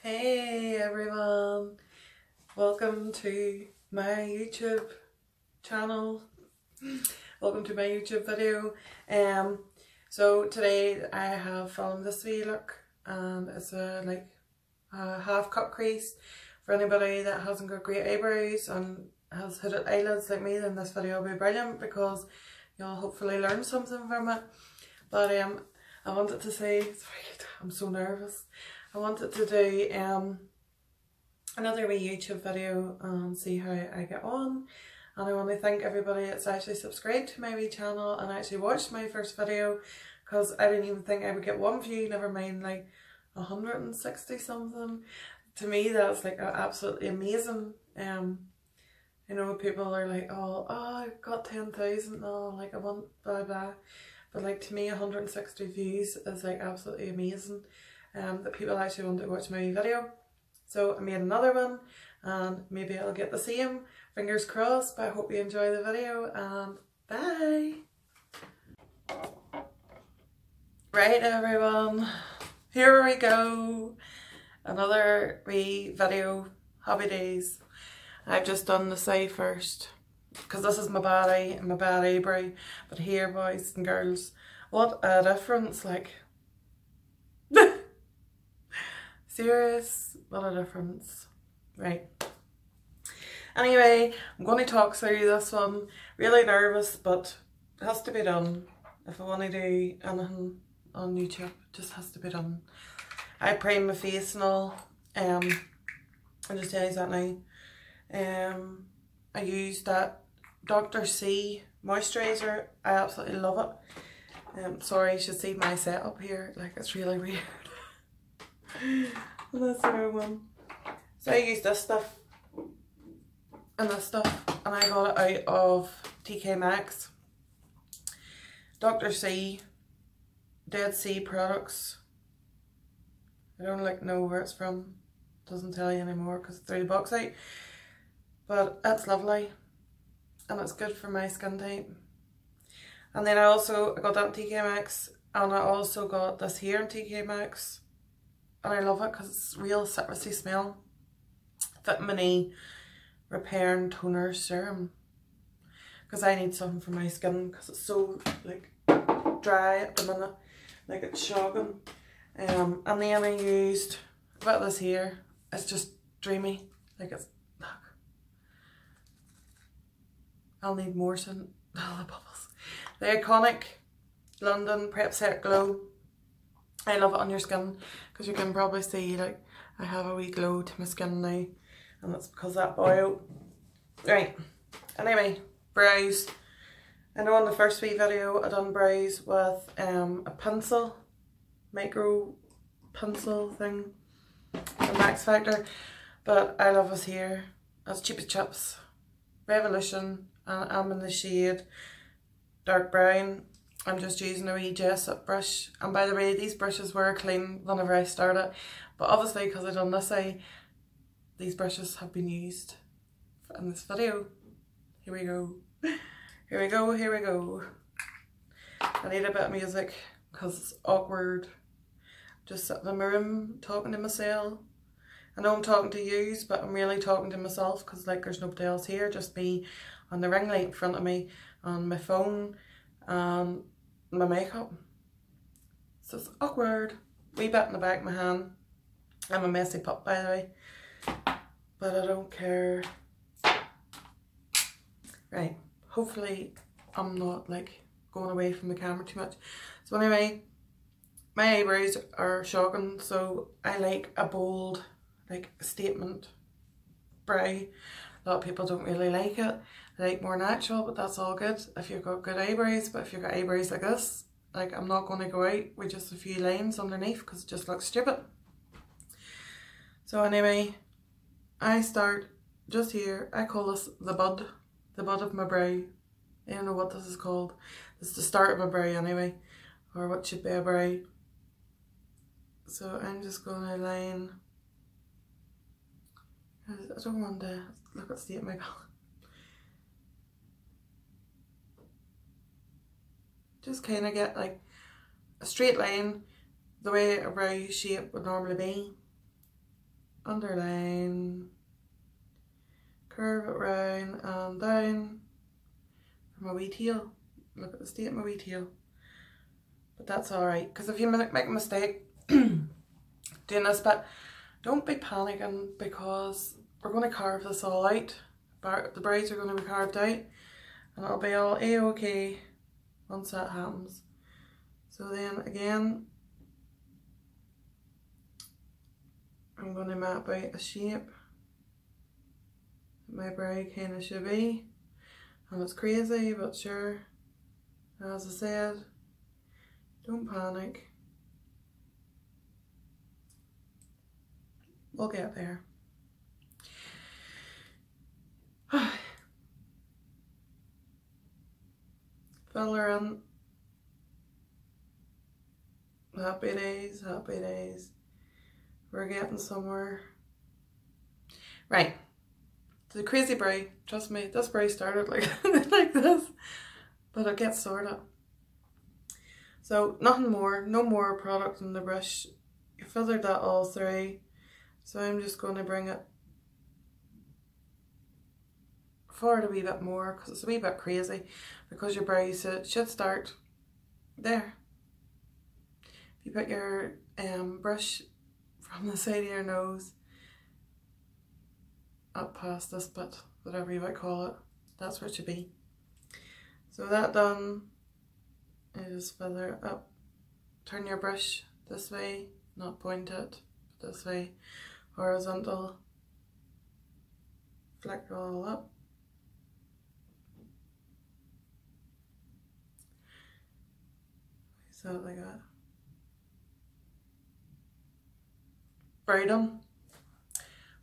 Hey everyone, welcome to my YouTube channel, welcome to my YouTube video. So today I have filmed this wee look, and it's a half cut crease. For anybody that hasn't got great eyebrows and has hooded eyelids like me, then this video will be brilliant because you'll hopefully learn something from it. But I wanted to say, sorry, I'm so nervous. I wanted to do another wee YouTube video and see how I get on. And I want to thank everybody that's actually subscribed to my wee channel and actually watched my first video, because I didn't even think I would get one view, never mind like 160 something. To me that's like absolutely amazing. You know, people are like, oh I got 10,000, oh like I want blah blah. But like to me 160 views is like absolutely amazing. That people actually want to watch my video. So I made another one and maybe I'll get the same. Fingers crossed, but I hope you enjoy the video and bye! Right everyone, here we go. Another wee video, happy days. I've just done the side first because this is my bad eye and my bad eyebrow. But here boys and girls, what a difference, like. Serious, what a difference. Right. Anyway, I'm going to talk through this one. Really nervous, but it has to be done. If I want to do anything on YouTube, it just has to be done. I prime my face and all. I'll just tell you that now. I use that Dr. C moisturiser. I absolutely love it. Sorry, you should see my setup here. Like, it's really weird. And that's the new one. So I use this stuff and this stuff, and I got it out of TK Maxx. Dr. C, Dead Sea products. I don't like know where it's from. Doesn't tell you anymore because it's through the box out. But it's lovely and it's good for my skin type. And then I got that in TK Maxx, and I also got this here in TK Maxx. And I love it because it's real citrusy smell. Vitamin E Repair and Toner Serum. Because I need something for my skin because it's so like dry at the minute. Like it's shocking. And then I used a bit of this here. It's just dreamy. Like it's... I'll need more soon. Oh, the bubbles. The iconic London Prep Set Glow. I love it on your skin because you can probably see like I have a wee glow to my skin now, and that's because of that oil. Right, anyway, brows. I know in the first wee video I done brows with a pencil, micro pencil thing, a Max Factor, but I love this here. It's Cheap as Chips, Revolution, and I'm in the shade dark brown. I'm just using a wee Jessup brush, and by the way these brushes were clean whenever I started, but obviously because I done this eye, these brushes have been used in this video. Here we go, here we go, here we go. I need a bit of music because it's awkward just sitting in my room talking to myself. I know I'm talking to yous, but I'm really talking to myself because like there's nobody else here, just me on the ring light in front of me, on my phone, and my makeup. So it's awkward. Wee bit in the back of my hand. I'm a messy pup, by the way, but I don't care. Right, hopefully I'm not like going away from the camera too much. So anyway, my eyebrows are shocking, so I like a bold, like a statement brow. A lot of people don't really like it. They like more natural, but that's all good if you've got good eyebrows. But if you've got eyebrows like this, like I'm not going to go out with just a few lines underneath because it just looks stupid. So anyway, I start just here. I call this the bud of my brow. I don't know what this is called. This is the start of my brow anyway, or what should be a brow. So I'm just going to line. I don't want to look at the state of my palette. Just kind of get like a straight line the way a brow shape would normally be. underline, curve it round and down for my wee tail. Look at the state of my wee tail. But that's alright, because if you make a mistake doing this bit, don't be panicking, because we're going to carve this all out. The brows are going to be carved out, and it'll be all a-okay once that happens. So then again, I'm going to map out a shape that my brow kind of should be. And it's crazy, but sure, as I said, don't panic. We'll get there. Filler in. Happy days, happy days. We're getting somewhere. Right. The crazy brow, trust me, this brow started like, like this, but it gets sorted. So nothing more, no more product in the brush. You feathered that all through. So I'm just going to bring it forward a wee bit more, because it's a wee bit crazy, because your brows should start there. If you put your brush from the side of your nose up past this bit, whatever you might call it, that's where it should be. So that done, you just feather it up. Turn your brush this way, not point it, this way, horizontal, flick it all up. So like that. Brow done.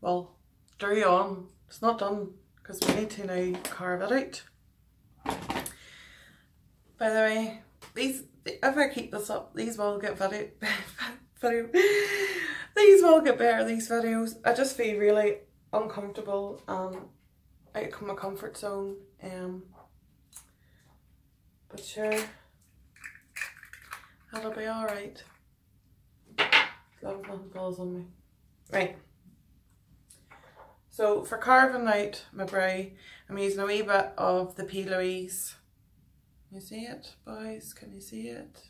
Well, carry on. It's not done, because we need to now carve it out. By the way, these, if I keep this up, these will get these will get better, these videos. I just feel really uncomfortable and out of my comfort zone. But sure, that'll be alright. Glad nothing falls on me. Right. So for carving out my brow, I'm using a wee bit of the P. Louise. Can you see it, boys? Can you see it?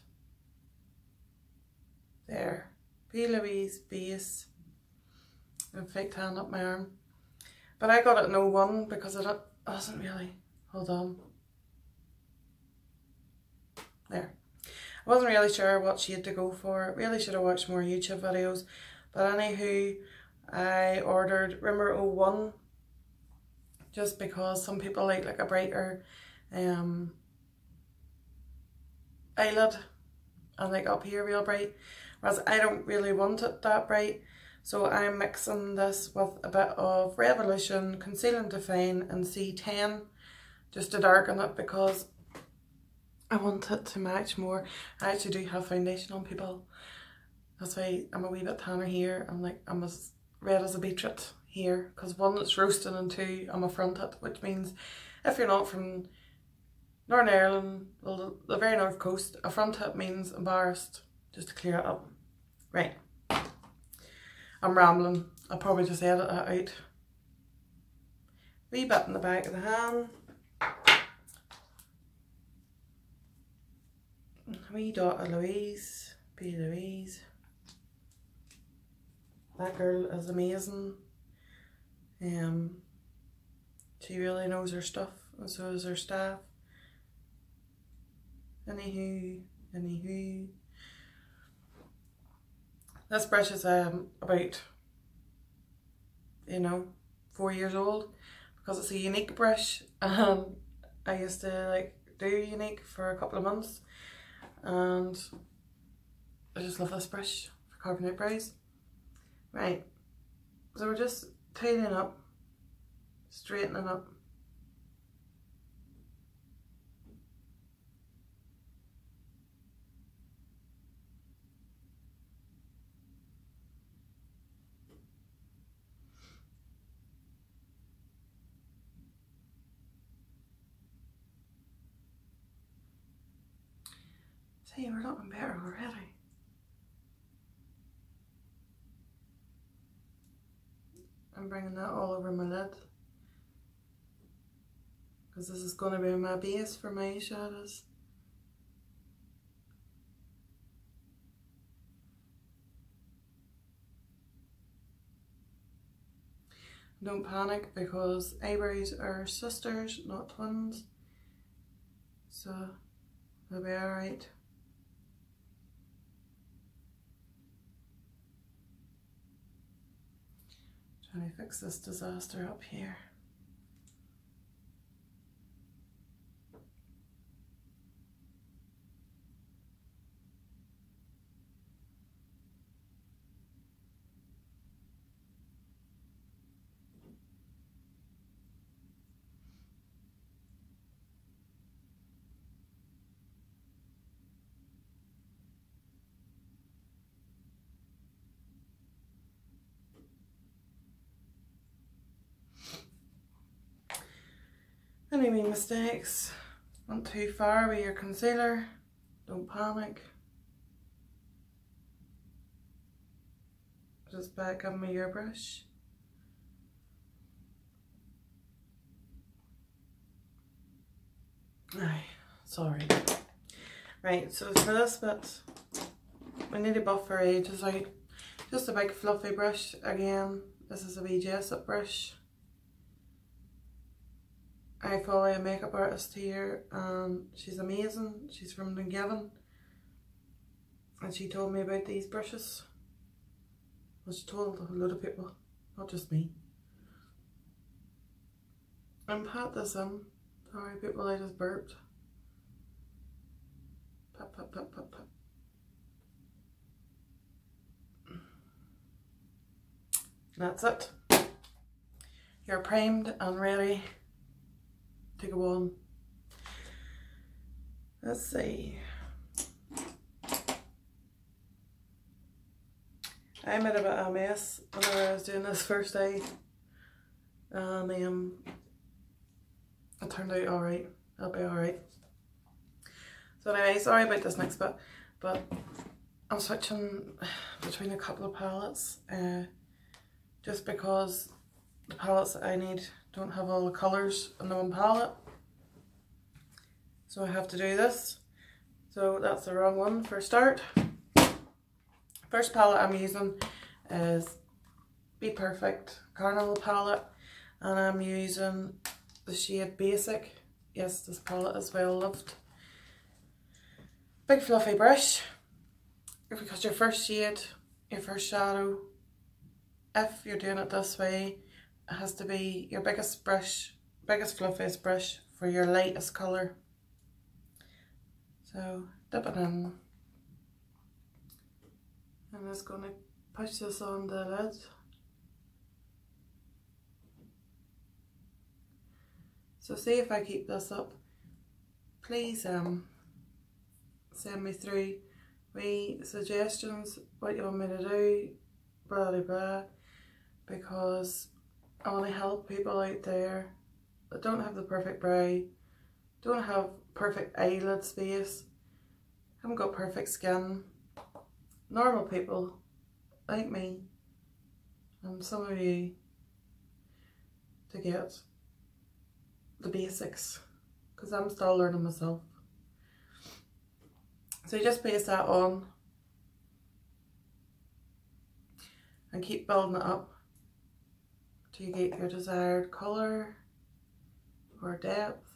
There. P. Louise base. And fake tan up my arm. But I got it in 01 because it wasn't really. Hold on. There. I wasn't really sure what shade to go for. Really should have watched more YouTube videos. But anywho, I ordered Rimmer 01 just because some people like a brighter eyelid and like up here real bright, whereas I don't really want it that bright. So I'm mixing this with a bit of Revolution Conceal and Define and C10 just to darken it, because I want it to match more. I actually do have foundation on, people. That's why I'm a wee bit tanner here. I'm as red as a beetroot here, because one, it's roasting, and two, I'm a fronted, which means if you're not from Northern Ireland, well, the very north coast, a fronted means embarrassed, just to clear it up. Right. I'm rambling. I'll probably just edit that out. Wee bit in the back of the hand. Wee dot of Louise, P. Louise. That girl is amazing. She really knows her stuff, and so does her staff. Anywho. This brush is about, 4 years old, because it's a unique brush, and I used to do unique for a couple of months, and I just love this brush for carving out brows. Right, so we're just tightening up, straightening up. See, we're looking better already. I'm bringing that all over my lid, because this is going to be my base for my eyeshadows. Don't panic, because eyebrows are sisters, not twins, so they'll be alright. Trying to fix this disaster up here. Any wee mistakes, went too far with your concealer, don't panic. Just back up me your brush. Aye, sorry. Right, so for this bit, we need to buff our edges out. Just a big fluffy brush again. This is a wee Jessup brush. I follow a makeup artist here and she's amazing. She's from Dungiven and she told me about these brushes. Well, she told a load of people, not just me. And pat this in. Sorry people, I just burped. Pat, pat, pat, pat, pat. That's it. You're primed and ready to go on. Let's see. I made a bit of a mess whenever I was doing this first day. And it turned out alright. It'll be alright. So anyway, sorry about this next bit, but I'm switching between a couple of palettes. Just because the palettes that I need don't have all the colours in the one palette. So I have to do this. So that's the wrong one for a start. First palette I'm using is Be Perfect Carnival palette, and I'm using the shade Basic. Yes, this palette is well loved. Big fluffy brush, because your first shade, your first shadow, if you're doing it this way, it has to be your biggest brush, biggest fluffiest brush for your lightest colour. So dip it in. I'm just going to push this on the lid. So see if I keep this up. Please send me through wee suggestions, what you want me to do, blah blah blah, because I want to help people out there that don't have the perfect brow, don't have perfect eyelid space, haven't got perfect skin, normal people like me and some of you, to get the basics, because I'm still learning myself. So you just place that on and keep building it up till you get your desired colour or depth.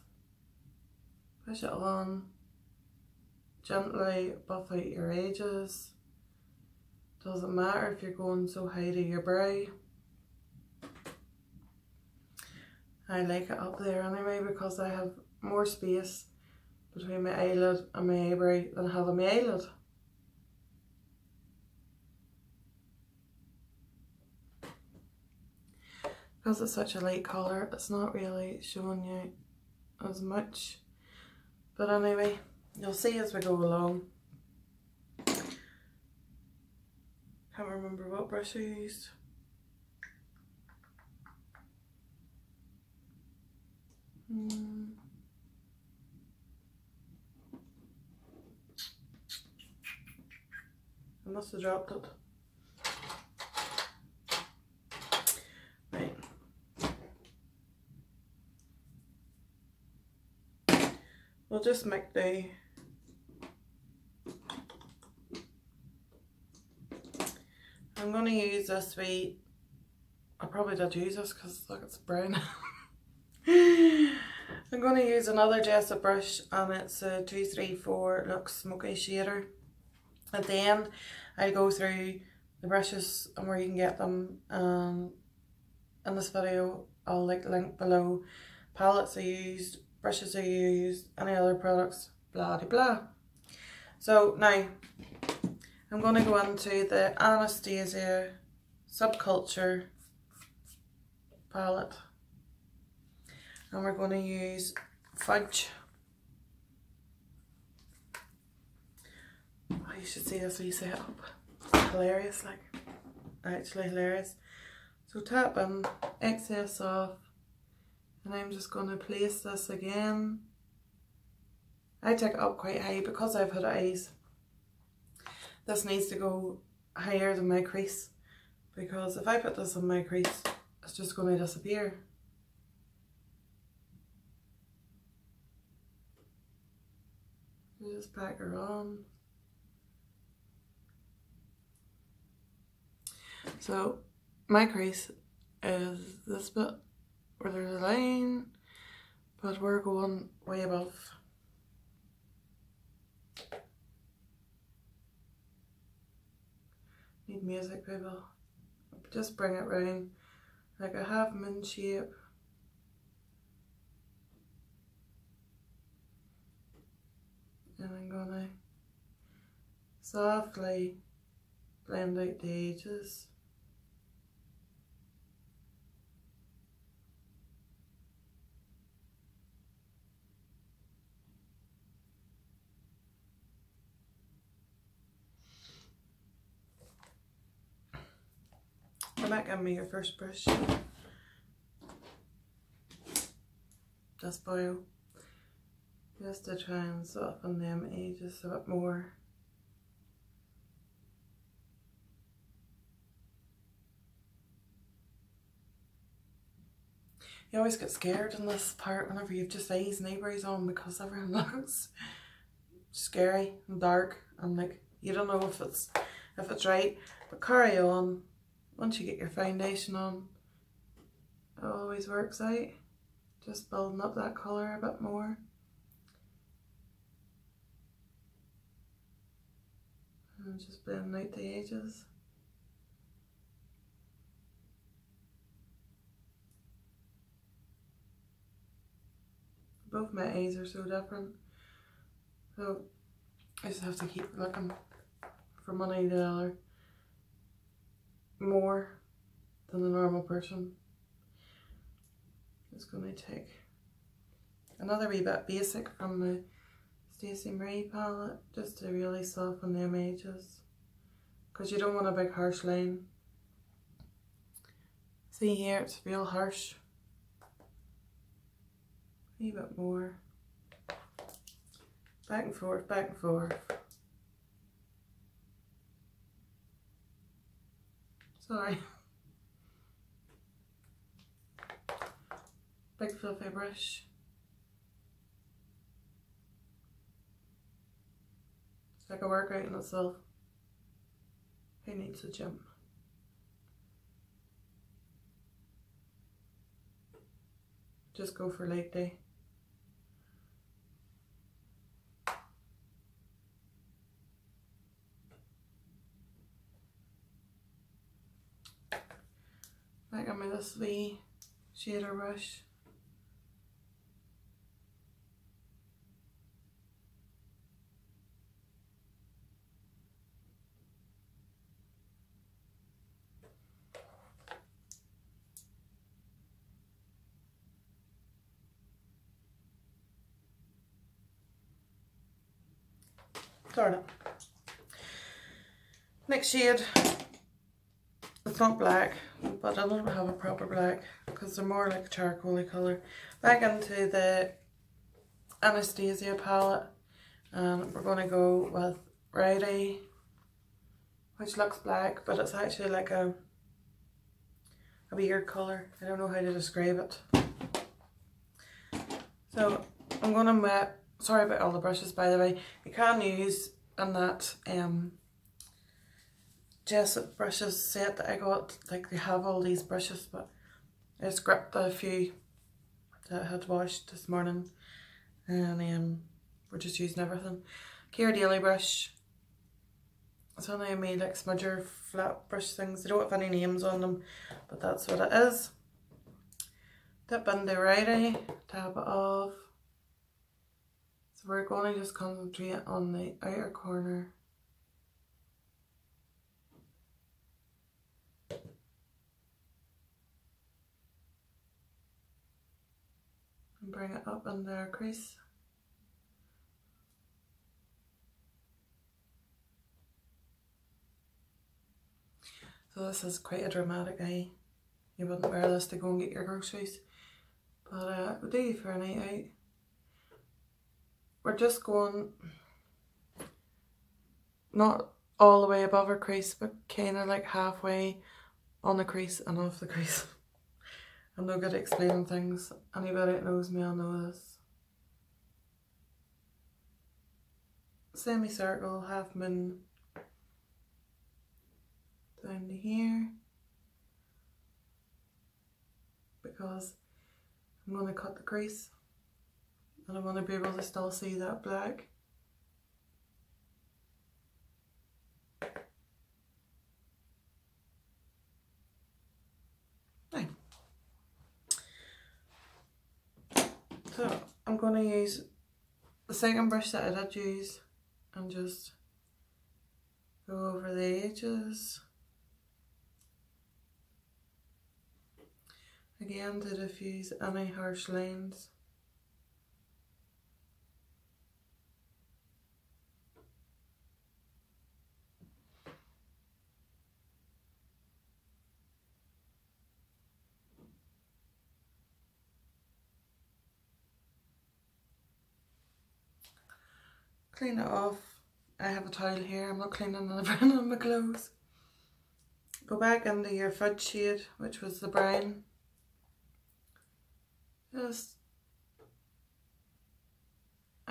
Push it on, gently buff out your edges. Doesn't matter if you're going so high to your brow. I like it up there anyway, because I have more space between my eyelid and my eyebrow than I have on my eyelid. Because it's such a light colour, it's not really showing you as much. But anyway, you'll see as we go along. Can't remember what brush I used. I must have dropped it. Right. we'll just make do. I'm going to use this wee, I probably did use this because look, it's brown. I'm going to use another Jessup brush, and it's a 234 Luxe Smoky Shader. At the end I go through the brushes and where you can get them, in this video I'll link below palettes I used, brushes I used, any other products, blah de blah. So now I'm going to go into the Anastasia Subculture palette, and we're going to use Fudge. Oh, you should see this wee setup. It's hilarious, like, actually hilarious. So tap in, excess off, and I'm just going to place this again. I take it up quite high because I've had eyes. This needs to go higher than my crease, because if I put this on my crease, it's just going to disappear. Just pack her on. So my crease is this bit where there's a line, but we're going way above. Need music, people. Just bring it round like a half moon shape. And I'm gonna softly blend out the edges. That might give me your first brush. Just boil. Just to try and soften them edges a bit more. You always get scared in this part whenever you've just eyes and eyebrows on, because everyone looks scary and dark and like you don't know if it's right. But carry on. Once you get your foundation on, it always works out. Just building up that colour a bit more. And just blending out the edges. Both my eyes are so different, so I just have to keep looking from one eye to the other more than the normal person. Just going to take another wee bit basic from the Stacey Marie palette just to really soften them edges, because you don't want a big harsh line. See here, it's real harsh. A wee bit more. Back and forth, back and forth. Sorry. Big fluffy brush. It's like a workout in itself. Who needs a gym? Just go for leg day. I got me this wee shader brush. Sort of. Next shade. It's not black, but I don't have a proper black because they're more like charcoaly colour. Back into the Anastasia palette, and we're going to go with Rowdy, which looks black, but it's actually like a weird colour. I don't know how to describe it. So I'm going to sorry about all the brushes by the way. You can use in that Jessup brushes set that I got, like they have all these brushes, but I just gripped a few that I had washed this morning and we're just using everything. Care Daily brush. It's one of my like smudger flat brush things. They don't have any names on them, but that's what it is. Dip in the right eye, tap it off. So we're going to just concentrate on the outer corner. And bring it up in their crease. So this is quite a dramatic eye. You wouldn't wear this to go and get your groceries. But it'll do you for a night out. We're just going not all the way above our crease, but kind of like halfway on the crease and off the crease. I'm no good at explaining things. Anybody that knows me will know this. Semicircle, half moon, down to here, because I'm going to cut the crease and I want to be able to still see that black. Now, so I'm going to use the second brush that I did use and just go over the edges. Again, to diffuse any harsh lines. Clean it off. I have a towel here, I'm not cleaning the brown on my clothes. Go back into your fudge shade, which was the brown. I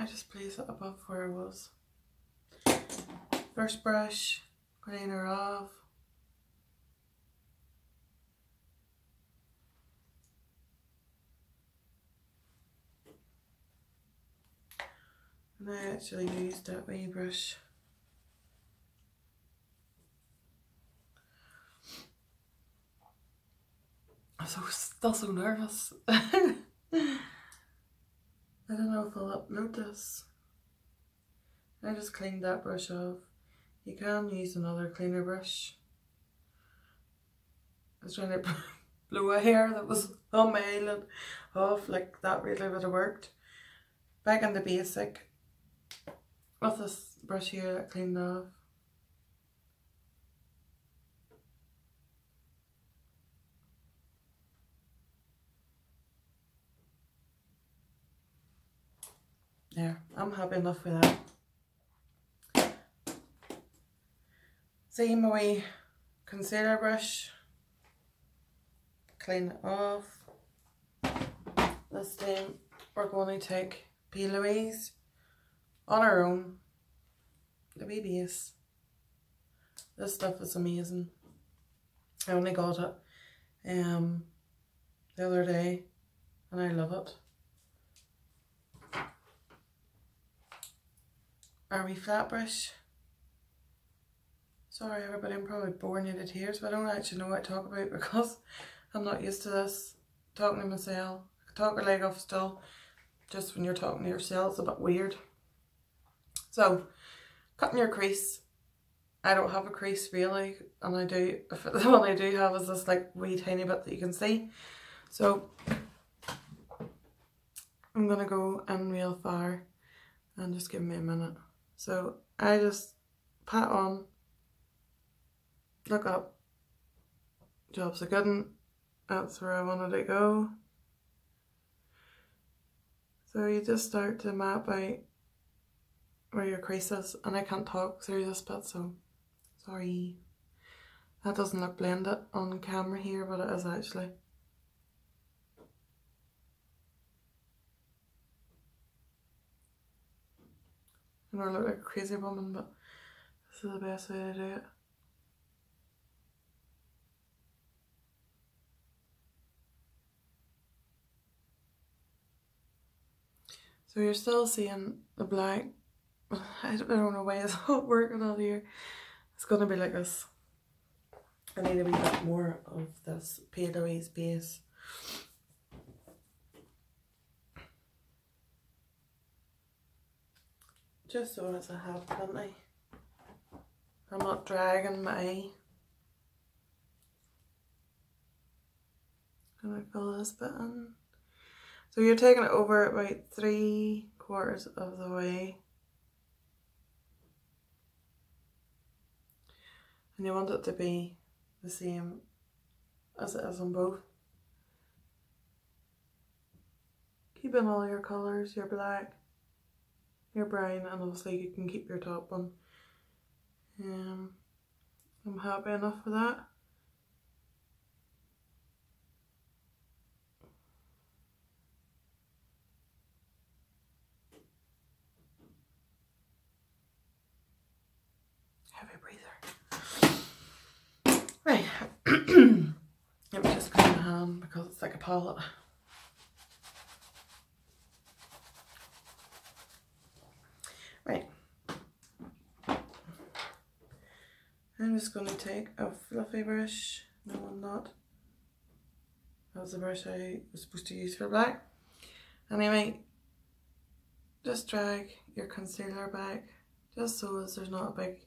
just place it above where it was. First brush, clean her off. And I actually used that wee brush. I'm still so nervous. I don't know if I'll upload this. I just cleaned that brush off. You can use another cleaner brush. I was trying to blow a hair that was on my eyelid off, like that really would have worked. Back in the basic with this brush here that cleaned off. There, I'm happy enough with that. Same my wee concealer brush. Clean it off. This time we're going to take P. Louise on our own. The wee base. This stuff is amazing. I only got it the other day and I love it. Our wee flat brush. Sorry everybody, I'm probably boring you to tears, but I don't actually know what to talk about because I'm not used to this. Talking to myself. I can talk a leg off still. Just when you're talking to yourself, it's a bit weird. So, cutting your crease. I don't have a crease really, and I do, the one I do have is this like wee tiny bit that you can see. So, I'm going to go in real far and just give me a minute. So I just pat on, look up, job's a good one, that's where I wanted to go. So you just start to map out where your crease is, and I can't talk through this bit, so sorry. That doesn't look blended on camera here, but it is actually. I know I look like a crazy woman, but this is the best way to do it. So you're still seeing the black. I don't know why it's not working out here. It's gonna be like this. I need a wee bit more of this Pale Louise base. Just so as I have plenty. I'm not dragging my eye. And I fill this bit in. So you're taking it over about 3/4 of the way. And you want it to be the same as it is on both. Keep in all your colours, your black, your brown, and obviously you can keep your top one. I'm happy enough with that. Heavy breather. Right. Let me just clean my hand because it's like a palette. Right. I'm just going to take a fluffy brush. No, I'm not. That was the brush I was supposed to use for black. Anyway, just drag your concealer back, just so as there's not a big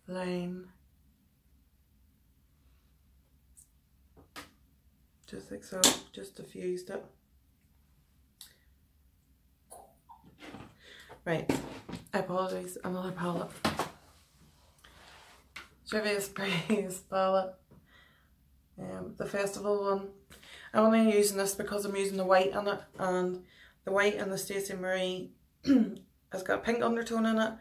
line. Just like so, just diffused it. Right, I apologise, another palette. Trivia's Praise palette. The festival one. I'm only using this because I'm using the white in it, and the white in the Stacey Marie has got a pink undertone in it,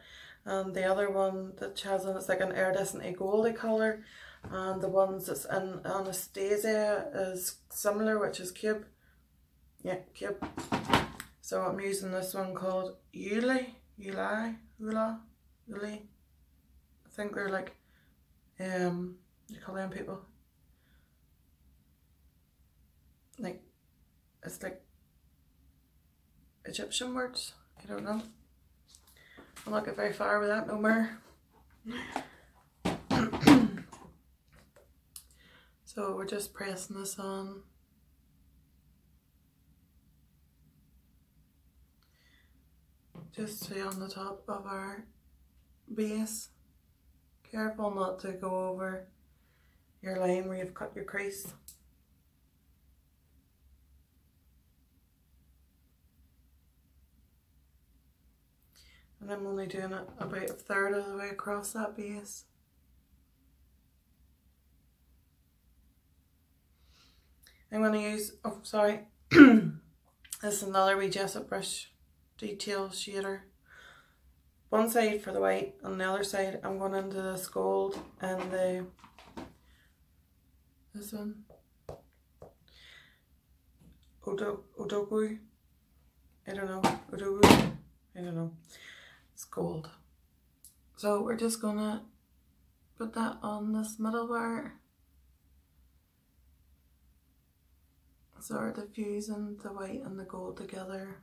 and the other one that she has in it's like an iridescent goldy colour, and the ones that's in Anastasia is similar, which is Cube. Yeah, Cube. So I'm using this one called Uli. I think they're like Korean people. Like, it's like Egyptian words. I don't know. I'll not get very far with that no more. So we're just pressing this on. Just stay on the top of our base. Careful not to go over your line where you've cut your crease. And I'm only doing it about 1/3 of the way across that base. I'm going to use, oh sorry, this is another wee Jessup brush detail shader. One side for the white, and the other side I'm going into this gold and this one, Odogu, I don't know, Odogu, I don't know, it's gold. So we're just going to put that on this middle bar. Sort of fusing the white and the gold together.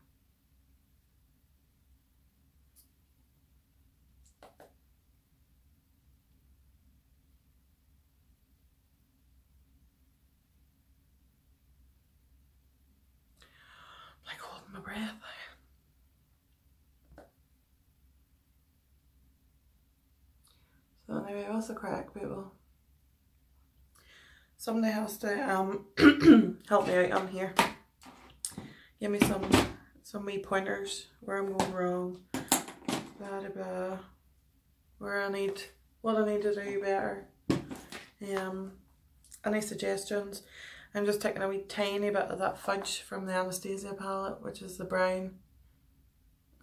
Like holding my breath. So anyway, what's the crack, people? Somebody has to help me out on here. Give me some wee pointers where I'm going wrong. Blah blah blah. Where I need, what I need to do better. Any suggestions? I'm just taking a wee tiny bit of that fudge from the Anastasia palette, which is the brown.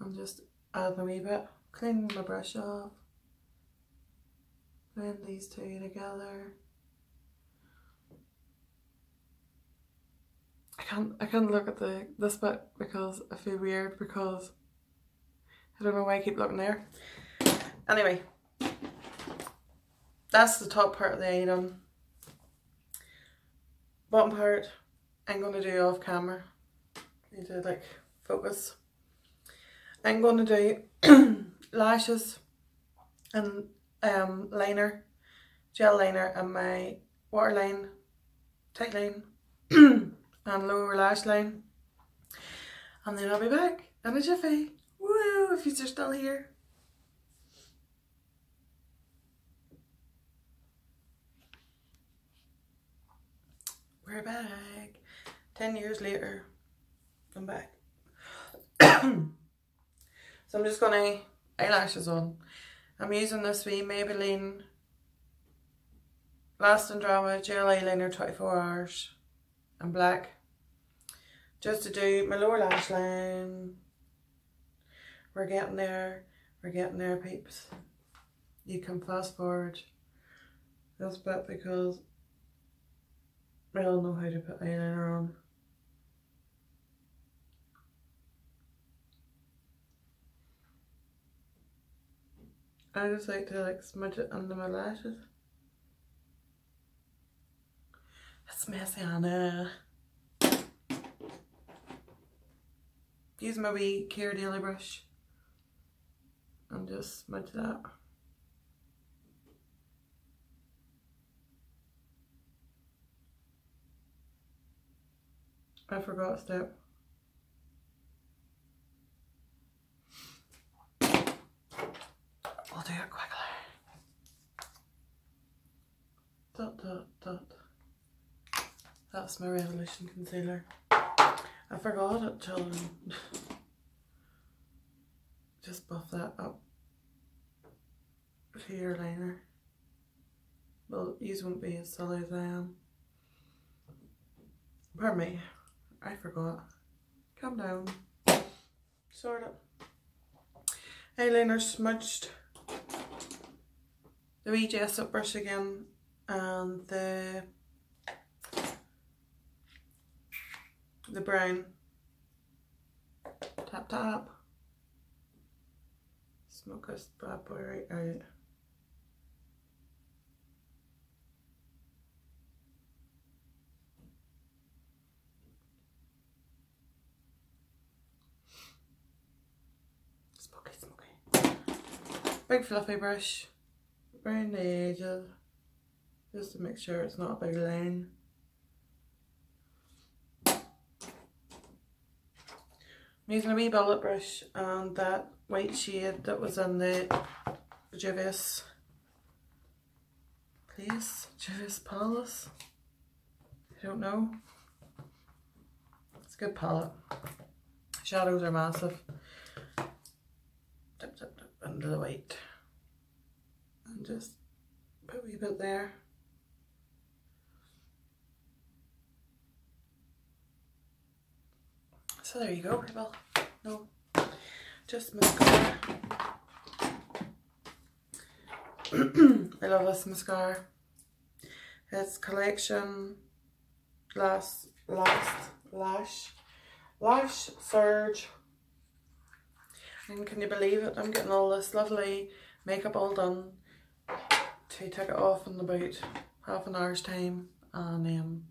I'm just adding a wee bit. Cleaning my brush off. Blend these two together. I can't look at this bit because I feel weird, because I don't know why I keep looking there. Anyway, that's the top part of the eye done. Bottom part, I'm going to do off camera. Need to like focus. I'm going to do lashes and liner, gel liner, and my waterline, tight line, and lower lash line. And then I'll be back in a jiffy. Woo! If you're still here. We're back. 10 years later, I'm back. So I'm just gonna eyelashes on. I'm using this wee Maybelline Lasting Drama Gel Eyeliner 24 hours in black. Just to do my lower lash line. We're getting there peeps. You can fast forward this bit because I don't know how to put eyeliner on. I just like to like smudge it under my lashes. It's messy, Anna. Use my wee Care Daily brush and just smudge that. I forgot a step. I'll do it quickly. Dot, dot, dot. That's my Revolution concealer. I forgot it, children. Just buff that up to your liner. Well, you won't be as silly as I am. Pardon me, I forgot. Calm down. Sort it. Eyeliner smudged. The wee Jessup brush again, and the brown. Tap tap. Smoke this bad boy right out. Smoky, smoky. Big fluffy brush. Around the edges. Just to make sure it's not a big line. I'm using a wee bullet brush and that white shade that was in the Juvia's Place, Juvia's Palace. I don't know. It's a good palette. Shadows are massive. Dip, dip, dip into the white. And just put a wee bit there. So there you go, people. No, just mascara. I love this mascara. It's Collection Lash Surge. And can you believe it? I'm getting all this lovely makeup all done to take it off in about half an hour's time and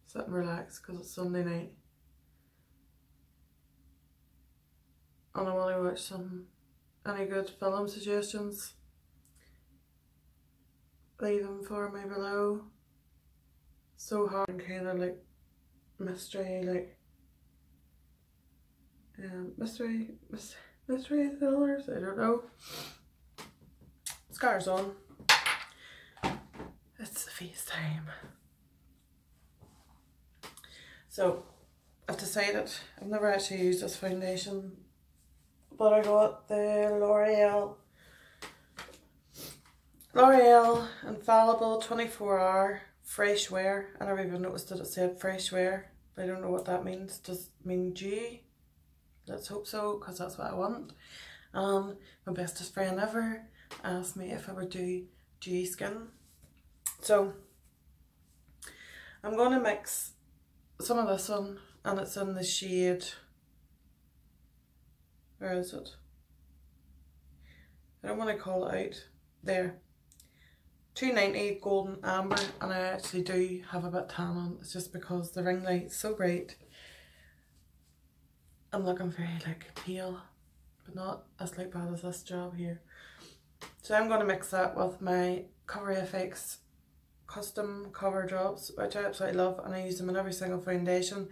sit and relax because it's Sunday night. And I want to watch any good film suggestions. Leave them for me below. So hard and kind of like mystery, like mystery thrillers. I don't know. Scars on. It's FaceTime. So I've decided I've never actually used this foundation, but I got the L'Oreal Infallible 24 Hour Fresh Wear. I never even noticed that it said Fresh Wear. I don't know what that means. Does it mean dew? Let's hope so, because that's what I want. My bestest friend ever asked me if I would do dewy skin. So I'm going to mix some of this one, and it's in the shade Where is it? I don't want to call it out. There. 290 golden amber, and I actually do have a bit tan on. It's just because the ring light's so bright. I'm looking very like pale, but not as like bad as this job here. So I'm going to mix that with my Cover FX custom cover drops, which I absolutely love, and I use them in every single foundation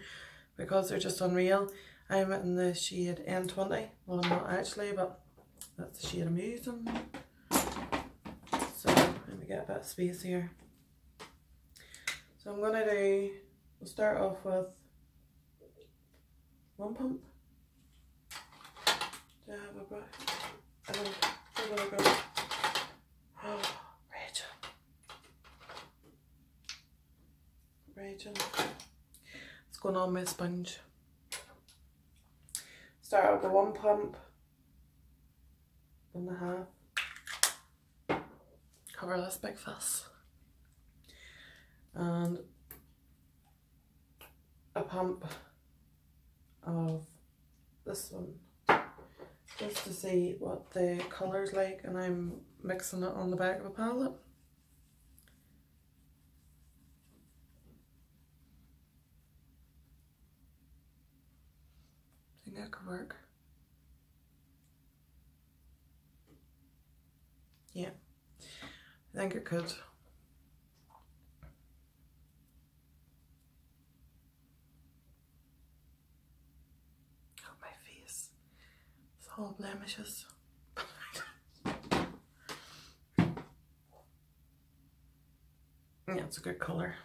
because they're just unreal. I'm in the shade N20. Well, I'm not actually, but that's the shade I'm using. So let me get a bit of space here. So I'm going to we'll start off with one pump. Do I have a brush? I don't. Where will I go? Oh, Rachel. It's going on my sponge. Start with the one pump, 1.5. Cover this big fuss. And a pump of this one, just to see what the colour's like, and I'm mixing it on the back of a palette. I think that could work. Yeah, I think it could. Oh, my face. It's all blemishes. Yeah, it's a good colour.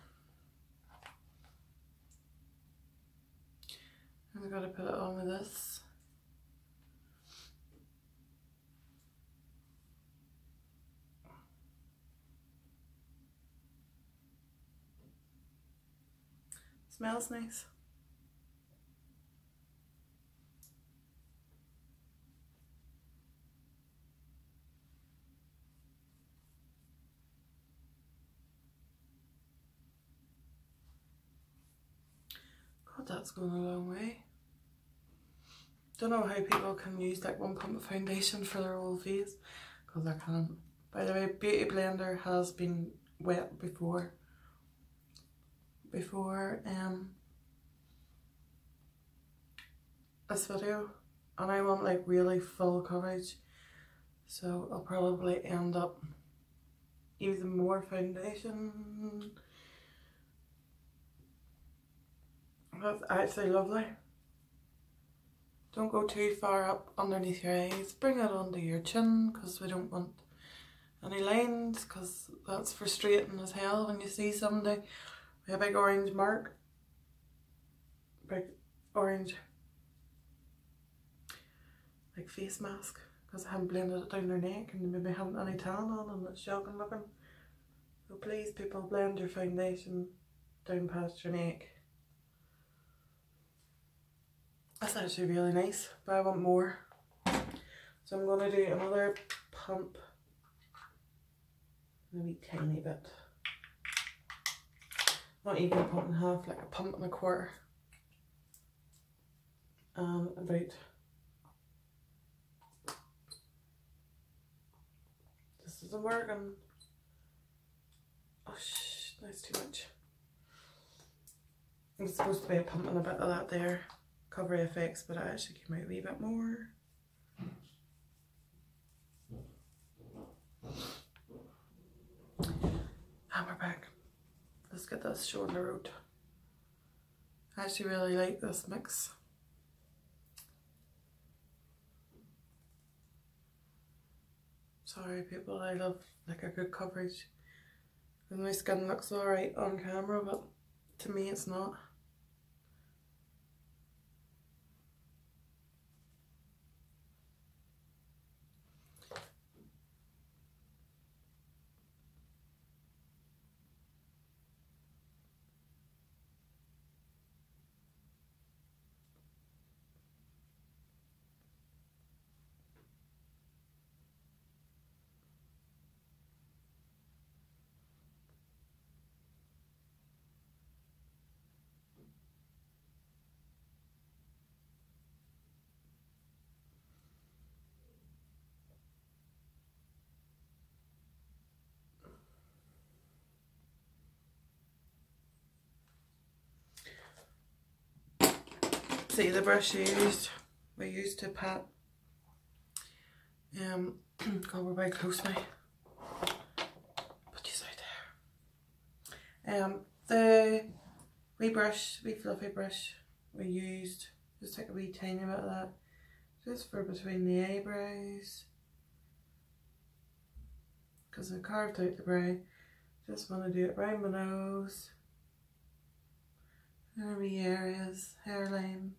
And I've got to put it on with this. Smells nice. God, that's going a long way. Don't know how people can use like one pump of foundation for their whole face, because I can't. By the way, Beauty Blender has been wet before this video, and I want like really full coverage, so I'll probably end up using more foundation. That's actually lovely. Don't go too far up underneath your eyes. Bring it under your chin, because we don't want any lines, because that's frustrating as hell when you see somebody with a big orange mark. Big orange like face mask, because I haven't blended it down their neck and they maybe haven't any tan on and it's shocking looking. So please people, blend your foundation down past your neck. That's actually really nice, but I want more. So I'm going to do another pump, a wee tiny bit. Not even a pump and a half, like a pump and a quarter. About this isn't working. Oh shh, that's too much. It's supposed to be a pump and a bit of that there. Cover FX, but it actually came out a wee bit more. And we're back. Let's get this show on the road. I actually really like this mix. Sorry people, I love like a good coverage. And my skin looks alright on camera, but to me it's not. see the brush we used to pat. God, we're very close now. Put this out there. The wee brush, wee fluffy brush we used, just take a wee tiny bit of that, just for between the eyebrows. Because I carved out the brow. Just want to do it around my nose. Wee areas, hairline.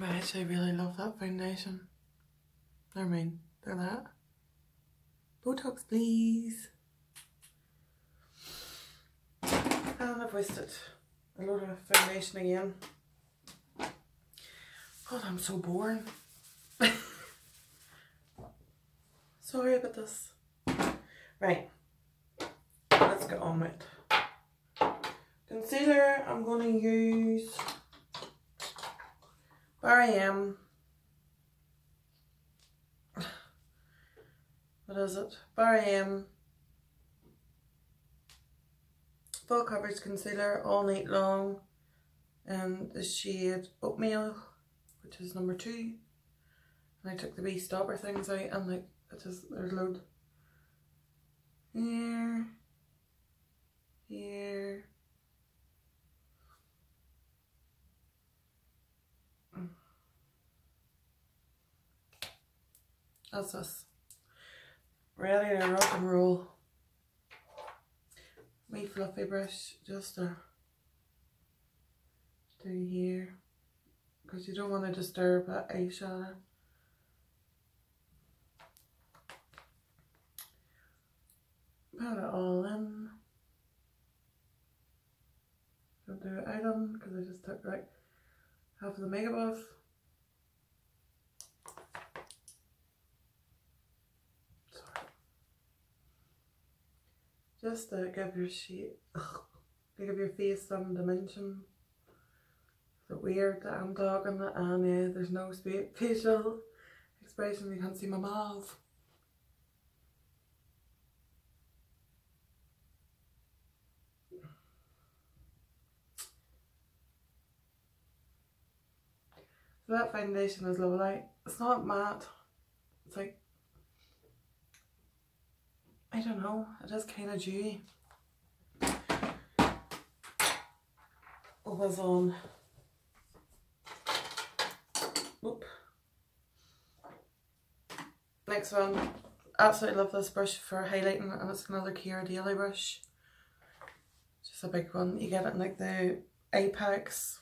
I actually really love that foundation. I mean, they're that. Botox, please. And I've wasted a load of foundation again. God, I'm so boring. Sorry about this. Right, let's get on with it. Concealer, I'm going to use GRWM. What is it? GRWM Full Coverage Concealer all night long in the shade Oatmeal, which is number 2. And I took the wee stopper things out and like it just, there's a load. Here, here. That's us. Ready to rock and roll. Wee fluffy brush just to do here, because you don't want to disturb that eyeshadow. Put it all in. Don't do it out on because I just took like half of the makeup off. Sorry. Just to give your give your face some dimension. Is it weird that I'm talking and there's no facial expression? You can't see my mouth. So that foundation is lovely. It's not matte. It's like, I don't know, it is kind of dewy. It was on. Oop. Next one. Absolutely love this brush for highlighting, and it's another Keira Daily brush. Just a big one. You get it in like the eye packs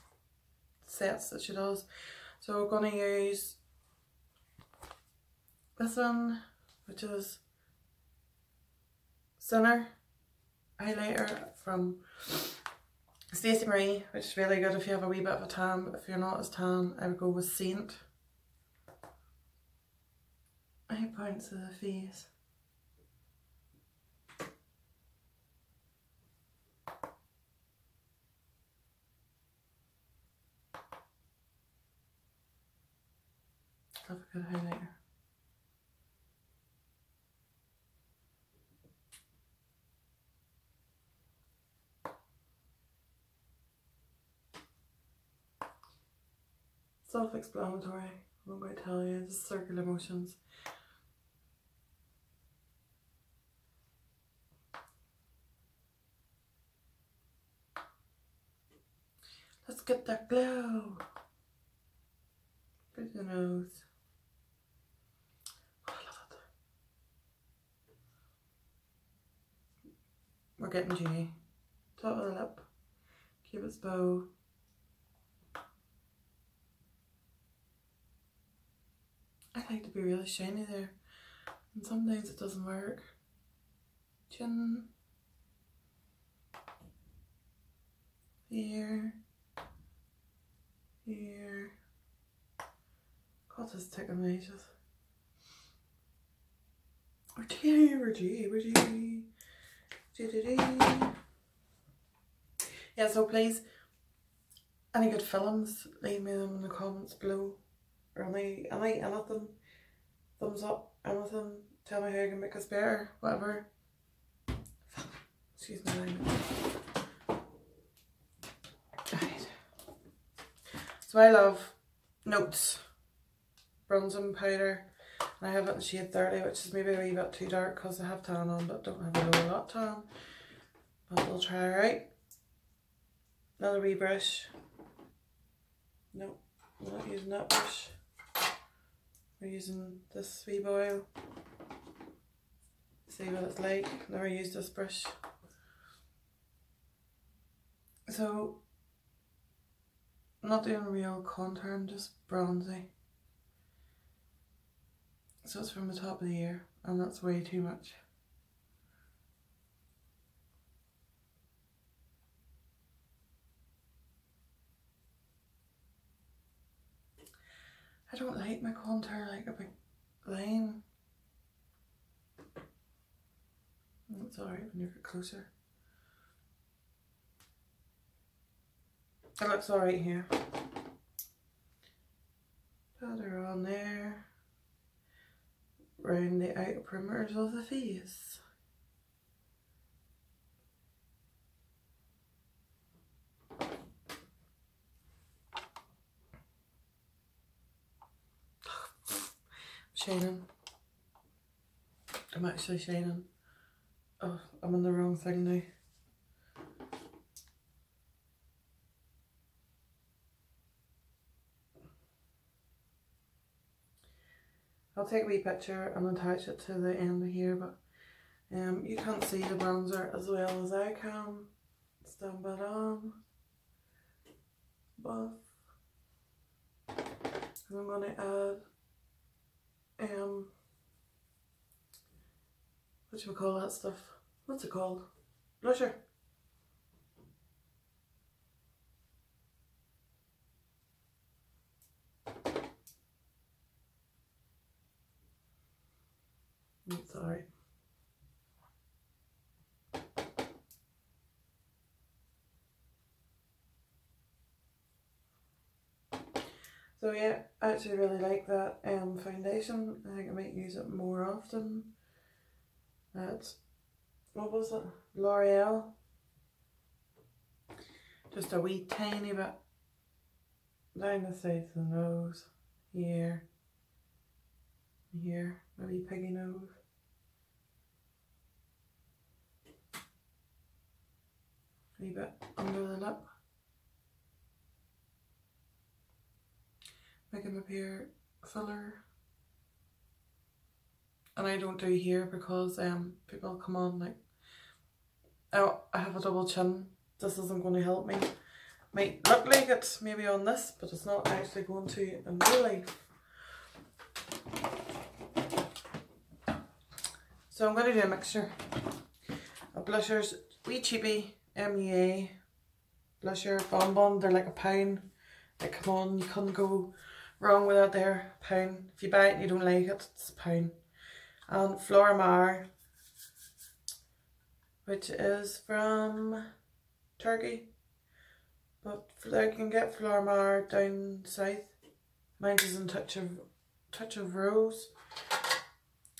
sets that she does. So we're going to use this one, which is Sinner highlighter from Stacey Marie, which is really good if you have a wee bit of a tan, but if you're not as tan, I would go with Saint. Eye points of the face. Love a good highlighter. Self-explanatory, I'm going to tell you, just circular motions. Let's get that glow. Good your nose. Oh, I love it. We're getting dewy. Top of the lip. Cupid's bow. I like to be really shiny there, and sometimes it doesn't work. Chin. Here. Here. God, this is taking me ages. We're dewy. Yeah, so please, any good films, leave me them in the comments below. Or anything, thumbs up, anything, tell me how you can make us better, whatever. Excuse my language. So I love Notes bronzing powder. And I have it in shade 30, which is maybe a wee bit too dark because I have tan on, but don't have a lot tan. But we'll try her out. Another wee brush. Nope, we're not using that brush. We're using this wee boil. See what it's like. Never used this brush. So, I'm not doing real contour, I'm just bronzy. So it's from the top of the ear, and that's way too much. I don't like my contour like a big line. It's alright when you get closer. It looks alright here. Put her on there. Round the outer perimeters of the face. Shining. I'm actually shining. Oh, I'm on the wrong thing now. I'll take a wee picture and attach it to the end of here, but you can't see the bronzer as well as I can. Stamp it on. Buff. And I'm going to add what should we call that stuff? What's it called? Blusher. It's alright. So yeah, I actually really like that foundation. I think I might use it more often. That's, what was it? L'Oreal. Just a wee tiny bit down the sides of the nose, here, here, a wee piggy nose. A wee bit under the lip. Make him appear fuller. And I don't do here because people come on like, oh, I have a double chin. This isn't going to help me. Might look like it maybe on this, but it's not actually going to in real life. So I'm going to do a mixture of blushers. Wee cheapy MUA blusher bonbon. They're like £1. Like, come on, you couldn't go wrong with that there. £1. If you buy it and you don't like it, it's £1. And Flora Mar, which is from Turkey, but I can get Flora Mar down south. Mine is in Touch of Rose.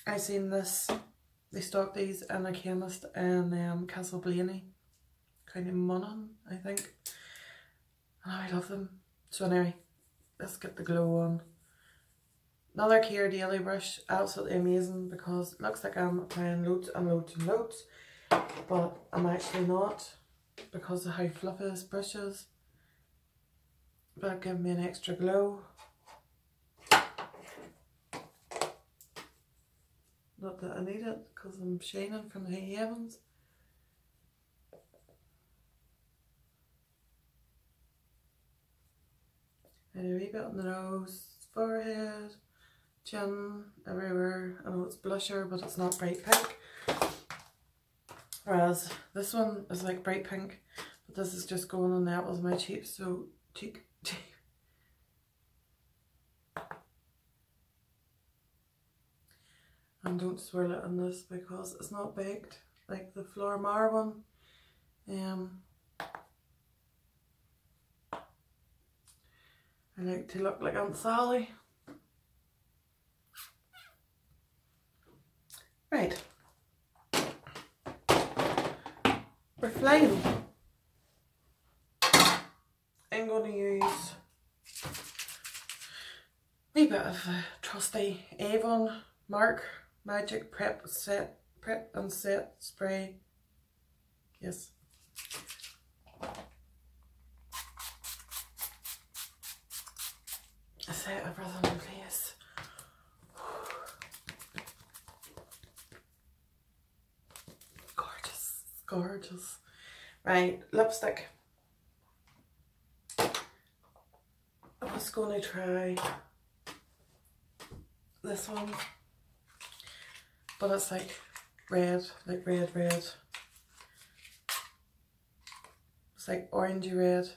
I seen this. They stock these in a chemist in Castle Blaney, County Monaghan, I think. And I love them. So anyway, let's get the glow on. Another Care Daily brush, absolutely amazing because it looks like I'm applying loads and loads and loads, but I'm actually not because of how fluffy this brush is. But it'll give me an extra glow. Not that I need it because I'm shining from the high heavens. And a wee bit on the nose, forehead, chin, everywhere. I know it's blusher, but it's not bright pink. Whereas this one is like bright pink, but this is just going on the apples of my cheeks, so cheek. And don't swirl it on this because it's not baked like the Flora Mar one. I like to look like Aunt Sally. Right. We're flying. I'm going to use bit of a trusty Avon Mark Magic Prep and Set Spray. Yes. Set everything in place. Gorgeous, gorgeous. Right, lipstick. I was going to try this one, but it's like red, red. It's like orangey red.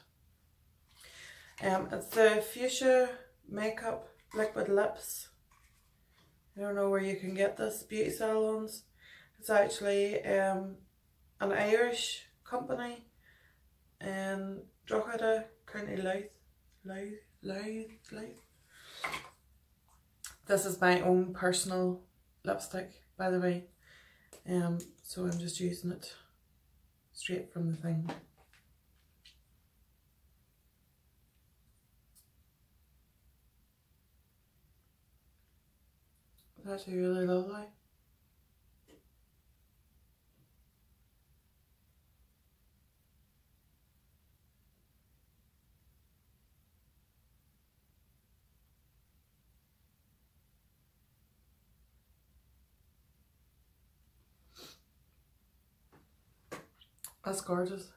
It's the Fuchsia Makeup Liquid Lips. I don't know where you can get this, beauty salons. It's actually an Irish company in Drogheda, County Louth. This is my own personal lipstick, by the way. So I'm just using it straight from the thing. It's actually really lovely. That's gorgeous.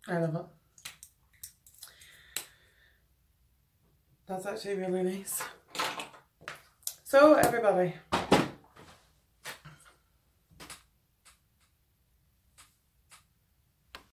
I love it. That's actually really nice. So everybody,